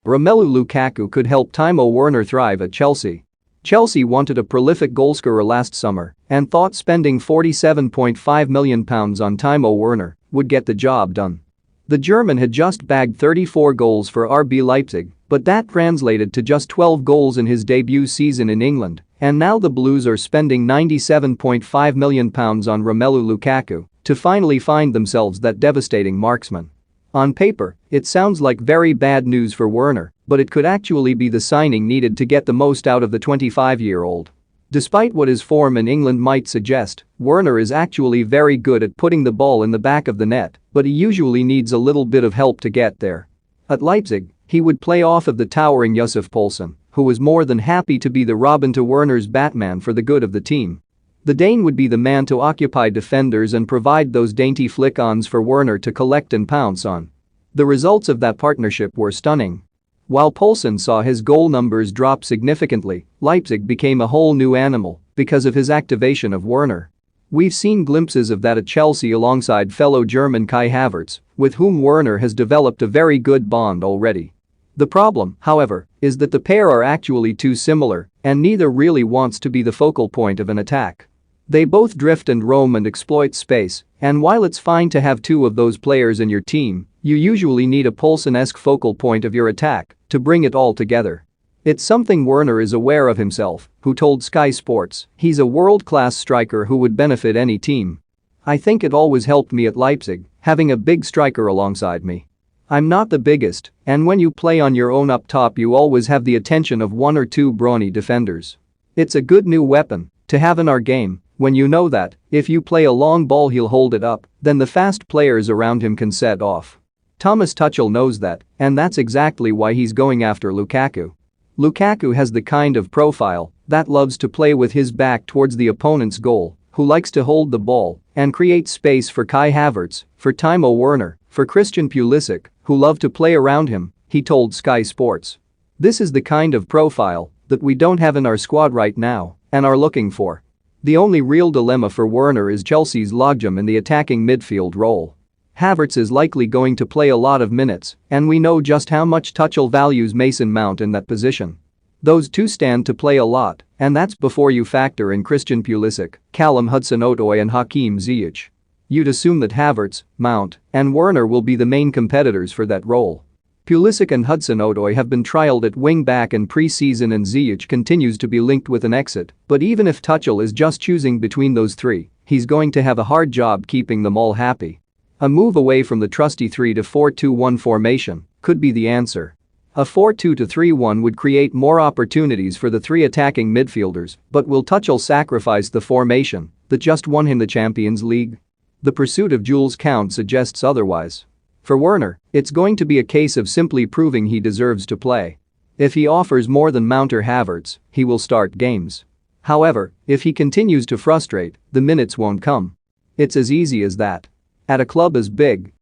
Romelu Lukaku could help Timo Werner thrive at Chelsea. Chelsea wanted a prolific goalscorer last summer and thought spending £47.5 million on Timo Werner would get the job done. The German had just bagged 34 goals for RB Leipzig, but that translated to just 12 goals in his debut season in England, and now the Blues are spending £97.5 million on Romelu Lukaku to finally find themselves that devastating marksman. On paper, it sounds like very bad news for Werner, but it could actually be the signing needed to get the most out of the 25-year-old. Despite what his form in England might suggest, Werner is actually very good at putting the ball in the back of the net, but he usually needs a little bit of help to get there. At Leipzig, he would play off of the towering Yussuf Poulsen, who was more than happy to be the Robin to Werner's Batman for the good of the team. The Dane would be the man to occupy defenders and provide those dainty flick-ons for Werner to collect and pounce on. The results of that partnership were stunning. While Poulsen saw his goal numbers drop significantly, Leipzig became a whole new animal because of his activation of Werner. We've seen glimpses of that at Chelsea alongside fellow German Kai Havertz, with whom Werner has developed a very good bond already. The problem, however, is that the pair are actually too similar, and neither really wants to be the focal point of an attack. They both drift and roam and exploit space, and while it's fine to have two of those players in your team, you usually need a Poulsen-esque focal point of your attack to bring it all together. It's something Werner is aware of himself, who told Sky Sports he's a world-class striker who would benefit any team. "I think it always helped me at Leipzig, having a big striker alongside me. I'm not the biggest, and when you play on your own up top you always have the attention of one or two brawny defenders. It's a good new weapon to have in our game when you know that if you play a long ball he'll hold it up, then the fast players around him can set off." Thomas Tuchel knows that, and that's exactly why he's going after Lukaku. Lukaku has the kind of profile that loves to play with his back towards the opponent's goal, who likes to hold the ball and create space for Kai Havertz, for Timo Werner, for Christian Pulisic, who love to play around him, he told Sky Sports. "This is the kind of profile that we don't have in our squad right now and are looking for." The only real dilemma for Werner is Chelsea's logjam in the attacking midfield role. Havertz is likely going to play a lot of minutes, and we know just how much Tuchel values Mason Mount in that position. Those two stand to play a lot, and that's before you factor in Christian Pulisic, Callum Hudson-Odoi and Hakim Ziyech. You'd assume that Havertz, Mount, and Werner will be the main competitors for that role. Pulisic and Hudson-Odoi have been trialled at wing-back in pre-season and Ziyech continues to be linked with an exit, but even if Tuchel is just choosing between those three, he's going to have a hard job keeping them all happy. A move away from the trusty 3-4-2-1 formation could be the answer. A 4-2-3-1 would create more opportunities for the three attacking midfielders, but will Tuchel sacrifice the formation that just won him the Champions League? The pursuit of Jules Kounde suggests otherwise. For Werner, it's going to be a case of simply proving he deserves to play. If he offers more than Mount or Havertz, he will start games. However, if he continues to frustrate, the minutes won't come. It's as easy as that. At a club as big